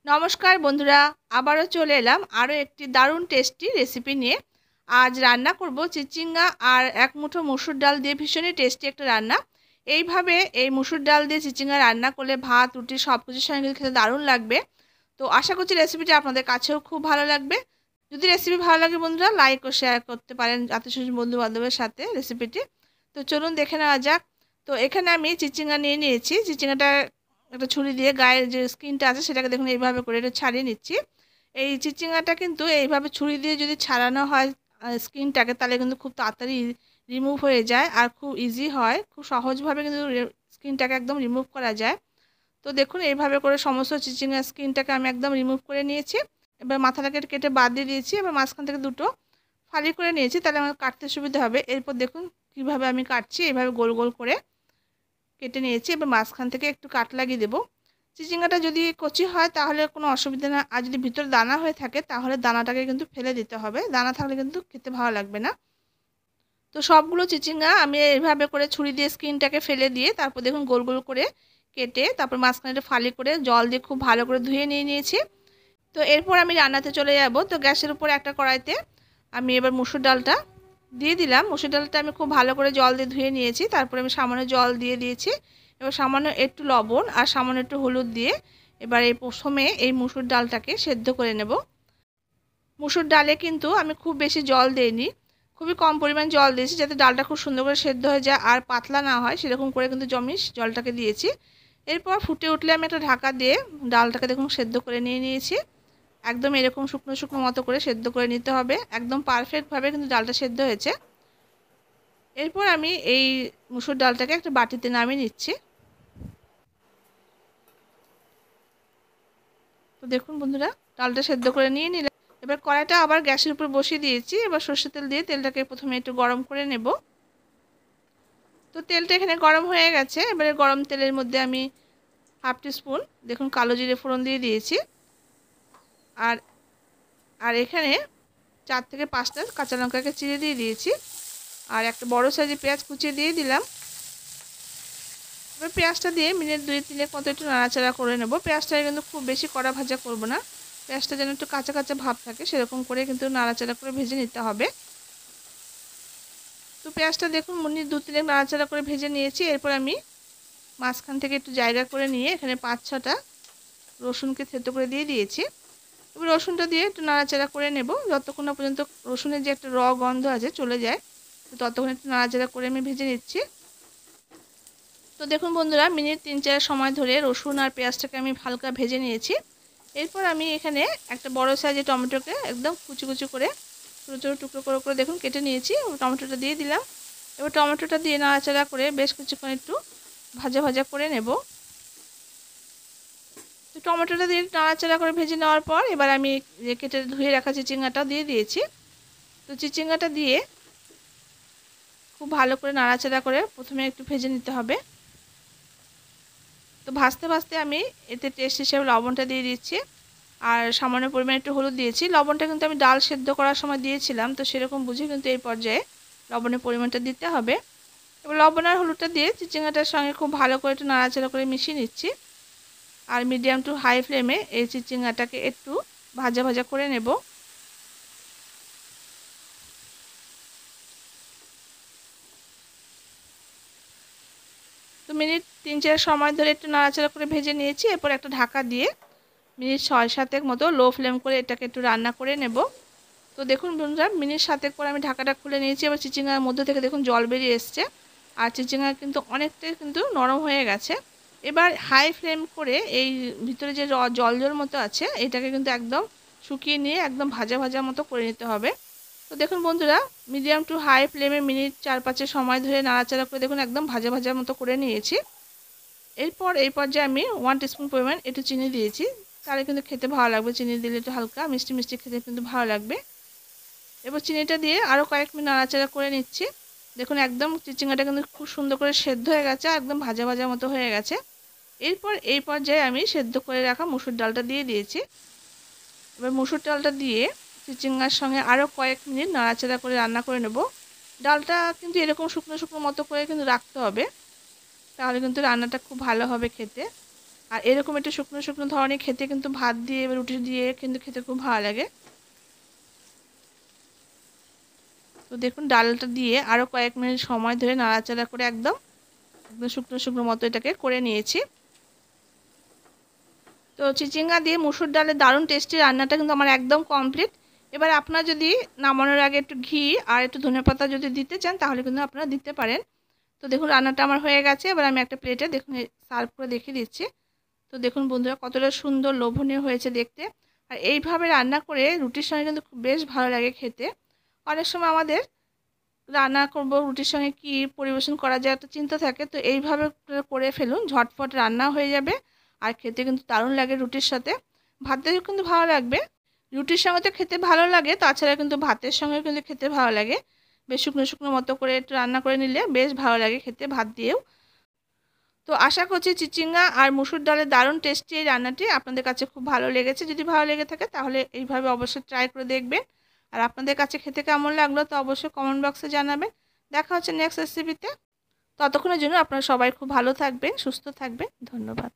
নমস্কার বন্ধুরা, আবারও চলে এলাম আরও একটি দারুণ টেস্টি রেসিপি নিয়ে। আজ রান্না করব চিচিঙ্গা আর এক মুঠো মসুর ডাল দিয়ে ভীষণই টেস্টি একটা রান্না। এইভাবে এই মসুর ডাল দিয়ে চিচিঙ্গা রান্না করলে ভাত রুটি সব কিছুর সঙ্গে কিন্তু খেতে দারুণ লাগবে। তো আশা করছি রেসিপিটা আপনাদের কাছেও খুব ভালো লাগবে। যদি রেসিপি ভালো লাগে বন্ধুরা, লাইক ও শেয়ার করতে পারেন আত্মীয় স্বজন বন্ধু বান্ধবের সাথে রেসিপিটি। তো চলুন দেখে নেওয়া যাক। তো এখানে আমি চিচিঙ্গা নিয়ে নিয়েছি। চিচিঙ্গাটা একটা ছুরি দিয়ে গায়ের যে স্কিনটা আছে সেটাকে দেখুন এইভাবে করে এটা ছাড়িয়ে নিচ্ছি। এই চিচিঙ্গাটা কিন্তু এইভাবে ছুরি দিয়ে যদি ছাড়ানো হয় স্কিনটাকে, তাহলে কিন্তু খুব তাড়াতাড়ি রিমুভ হয়ে যায় আর খুব ইজি হয়, খুব সহজভাবে কিন্তু স্কিনটাকে একদম রিমুভ করা যায়। তো দেখুন এইভাবে করে সমস্ত চিচিঙ্গার স্কিনটাকে আমি একদম রিমুভ করে নিয়েছি। এবার মাথাটাকে কেটে বাদ দিয়ে দিয়েছি। এবার মাঝখান থেকে দুটো ফালি করে নিয়েছি, তাহলে আমার কাটতে সুবিধা হবে। এরপর দেখুন কিভাবে আমি কাটছি, এইভাবে গোল গোল করে কেটে নিয়েছি। এবার মাঝখান থেকে একটু কাট লাগিয়ে দেবো। চিচিঙ্গাটা যদি কচি হয় তাহলে কোনো অসুবিধা না, আর যদি ভিতরে দানা হয়ে থাকে তাহলে দানাটাকে কিন্তু ফেলে দিতে হবে, দানা থাকলে কিন্তু খেতে ভালো লাগবে না। তো সবগুলো চিচিঙ্গা আমি এইভাবে করে ছুরি দিয়ে স্কিনটাকে ফেলে দিয়ে তারপর দেখুন গোল গোল করে কেটে তারপর মাঝখানে ফালি করে জল দিয়ে খুব ভালো করে ধুয়ে নিয়েছি। তো এরপর আমি রান্নাতে চলে যাব। তো গ্যাসের উপর একটা কড়াইতে আমি এবার মুসুর ডালটা দিয়ে দিলাম। মুসুর ডালটা আমি খুব ভালো করে জল দিয়ে ধুয়ে নিয়েছি। তারপরে আমি সামান্য জল দিয়ে দিয়েছি। এবার সামান্য একটু লবণ আর সামান্য একটু হলুদ দিয়ে এবার এই প্রথমে এই মুসুর ডালটাকে সেদ্ধ করে নেব। মুসুর ডালে কিন্তু আমি খুব বেশি জল দেইনি, খুবই কম পরিমাণ জল দিয়েছি, যাতে ডালটা খুব সুন্দর করে সেদ্ধ হয়ে যায় আর পাতলা না হয় সেরকম করে কিন্তু জমিশ জলটাকে দিয়েছি। এরপর ফুটে উঠলে আমি একটা ঢাকা দিয়ে ডালটাকে দেখুন সেদ্ধ করে নিয়েছি। একদম এরকম শুকনো শুকনো মতো করে সেদ্ধ করে নিতে হবে, একদম পারফেক্টভাবে কিন্তু ডালটা সেদ্ধ হয়েছে। এরপর আমি এই মুসুর ডালটাকে একটা বাটিতে নামিয়ে নিচ্ছি। তো দেখুন বন্ধুরা, ডালটা সেদ্ধ করে নিয়ে নিলাম। এবার কড়াইটা আবার গ্যাসের উপর বসিয়ে দিয়েছি। এবার সর্ষের তেল দিয়ে তেলটাকে প্রথমে একটু গরম করে নেব। তো তেলটা এখানে গরম হয়ে গেছে। এবারে গরম তেলের মধ্যে আমি হাফ টিস্পুন দেখুন কালো জিরে ফোড়ন দিয়ে দিয়েছি। আর আর এখানে 4 থেকে 5টা কাঁচা লঙ্কাকে চিড়ে দিয়ে দিয়েছি। আর একটা বড় সাইজের পেঁয়াজ কুচিয়ে দিয়ে দিলাম। এবার পেঁয়াজটা দিয়ে মিনিট 2-3 মতো একটু নাড়াচাড়া করে নেব। পেঁয়াজটাকে কিন্তু খুব বেশি কড়া ভাজা করব না, পেঁয়াজটা যেন একটু কাঁচা কাঁচা ভাব থাকে সেরকম করে কিন্তু নাড়াচাড়া করে ভেজে নিতে হবে। তো পেঁয়াজটা দেখুন মিনিট 2-3 নাড়াচাড়া করে ভেজে নিয়েছি। এরপর আমি মাঝখান থেকে একটু জায়গা করে নিয়ে এখানে 5-6টা রসুনকে থেতো করে দিয়ে দিয়েছি। এবার রসুনটা দিয়ে একটু নাড়াচাড়া করে নেব যতক্ষণ না পর্যন্ত রসুনের যে একটা গন্ধ আছে চলে যায়। তো ততক্ষণ একটু নাড়াচাড়া করে আমি ভেজে নিচ্ছি। তো দেখুন বন্ধুরা, মিনিট 3-4 সময় ধরে রসুন আর পেঁয়াজটাকে আমি হালকা ভেজে নিয়েছি। এরপর আমি এখানে একটা বড় সাইজের টমেটোকে একদম কুচি কুচি করে ছোটো ছোটো টুকরো করে করে দেখুন কেটে নিয়েছি। টমেটোটা দিয়ে দিলাম। এবার টমেটোটা দিয়ে নাড়াচাড়া করে বেশ কিছুক্ষণ একটু ভাজা ভাজা করে নেব। তো টমেটোটা দিয়ে নাড়াচাড়া করে ভেজে নেওয়ার পর এবার আমি কেটে ধুয়ে রাখা চিচিঙ্গাটা দিয়ে দিয়েছি। তো চিচিঙ্গাটা দিয়ে খুব ভালো করে নাড়াচাড়া করে প্রথমে একটু ভেজে নিতে হবে। তো ভাজতে ভাজতে আমি এতে টেস্ট হিসেবে লবণটা দিয়ে দিচ্ছি আর সামান্য পরিমাণে একটু হলুদ দিয়েছি। লবণটা কিন্তু আমি ডাল সেদ্ধ করার সময় দিয়েছিলাম, তো সেরকম বুঝে কিন্তু এই পর্যায়ে লবণের পরিমাণটা দিতে হবে। এবার লবণ আর হলুদটা দিয়ে চিচিঙ্গাটার সঙ্গে খুব ভালো করে একটু নাড়াচাড়া করে মিশিয়ে নিচ্ছি। আর মিডিয়াম টু হাই ফ্লেমে এই চিচিঙ্গাটাকে একটু ভাজা ভাজা করে নেব। তো মিনিট 3-4 সময় ধরে একটু নাড়াচাড়া করে ভেজে নিয়েছি। এরপর একটা ঢাকা দিয়ে মিনিট 6-7 মতো লো ফ্লেম করে এটাকে একটু রান্না করে নেব। তো দেখুন বন্ধুরা, মিনিট 7 পর আমি ঢাকাটা খুলে নিয়েছি। এবার চিচিঙ্গার মধ্যে থেকে দেখুন জল বেরিয়ে এসছে আর চিচিঙ্গা কিন্তু অনেকটাই কিন্তু নরম হয়ে গেছে। এবার হাই ফ্লেম করে এই ভিতরে যে জল জল মতো আছে এটাকে কিন্তু একদম শুকিয়ে নিয়ে একদম ভাজা ভাজা মতো করে নিতে হবে। তো দেখুন বন্ধুরা, মিডিয়াম টু হাই ফ্লেমে মিনিট 4-5 সময় ধরে নাড়াচাড়া করে দেখুন একদম ভাজা ভাজা মতো করে নিয়েছি। এরপর এই পর্যায়ে আমি 1 টিস্পুন পরিমাণ একটু চিনি দিয়েছি, তাহলে কিন্তু খেতে ভালো লাগবে। চিনি দিলে একটু হালকা মিষ্টি মিষ্টি খেতে কিন্তু ভালো লাগবে। এবার চিনিটা দিয়ে আরও কয়েক মিনিট নাড়াচাড়া করে নিচ্ছি। দেখুন একদম চিচিঙ্গাটা কিন্তু খুব সুন্দর করে সেদ্ধ হয়ে গেছে, একদম ভাজা ভাজা মতো হয়ে গেছে। এরপর এই পর্যায়ে আমি সেদ্ধ করে রাখা মুসুর ডালটা দিয়ে দিয়েছি। এবার মুসুর ডালটা দিয়ে চিচিঙ্গার সঙ্গে আরও কয়েক মিনিট নাড়াচাড়া করে রান্না করে নেব। ডালটা কিন্তু এরকম শুকনো শুকনো মতো করে কিন্তু রাখতে হবে, তাহলে কিন্তু রান্নাটা খুব ভালো হবে খেতে। আর এরকম একটু শুকনো শুকনো ধরনের খেতে কিন্তু ভাত দিয়ে বা রুটি দিয়ে কিন্তু খেতে খুব ভালো লাগে। তো দেখুন ডালটা দিয়ে আরও কয়েক মিনিট সময় ধরে নাড়াচাড়া করে একদম শুকনো শুকনো মতো এটাকে করে নিয়েছি। তো চিচিঙ্গা দিয়ে মুসুর ডালের দারুণ টেস্টি রান্নাটা কিন্তু আমার একদম কমপ্লিট। এবার আপনারা যদি নামানোর আগে একটু ঘি আর একটু ধনেপাতা যদি দিতে চান তাহলে কিন্তু আপনারা দিতে পারেন। তো দেখুন রান্নাটা আমার হয়ে গেছে। এবার আমি একটা প্লেটে দেখুন সার্ভ করে দেখিয়ে দিচ্ছি। তো দেখুন বন্ধুরা কতটা সুন্দর লোভনীয় হয়েছে দেখতে। আর এইভাবে রান্না করে রুটির সঙ্গে কিন্তু বেশ ভালো লাগে খেতে। অনেক সময় আমাদের রান্না করব রুটির সঙ্গে কি পরিবেশন করা যায় একটা চিন্তা থাকে, তো এইভাবে করে ফেলুন, ঝটফট রান্না হয়ে যাবে আর খেতে কিন্তু দারুণ লাগে রুটির সাথে। ভাতেও কিন্তু ভালো লাগবে, রুটির সঙ্গে তো খেতে ভালো লাগে, তাছাড়া কিন্তু ভাতের সঙ্গে কিন্তু খেতে ভালো লাগে। বেশ শুকনো শুকনো মতো করে একটু রান্না করে নিলে বেশ ভালো লাগে খেতে ভাত দিয়েও। তো আশা করছি চিচিঙ্গা আর মুসুর ডালের দারুণ টেস্টি এই রান্নাটি আপনাদের কাছে খুব ভালো লেগেছে। যদি ভালো লেগে থাকে তাহলে এইভাবে অবশ্যই ট্রাই করে দেখবেন। আর আপনাদের কাছে খেতে কেমন লাগলো তো অবশ্যই কমেন্ট বক্সে জানাবেন। দেখা হচ্ছে নেক্সট রেসিপিতে। ততক্ষণের জন্য আপনারা সবাই খুব ভালো থাকবেন, সুস্থ থাকবেন। ধন্যবাদ।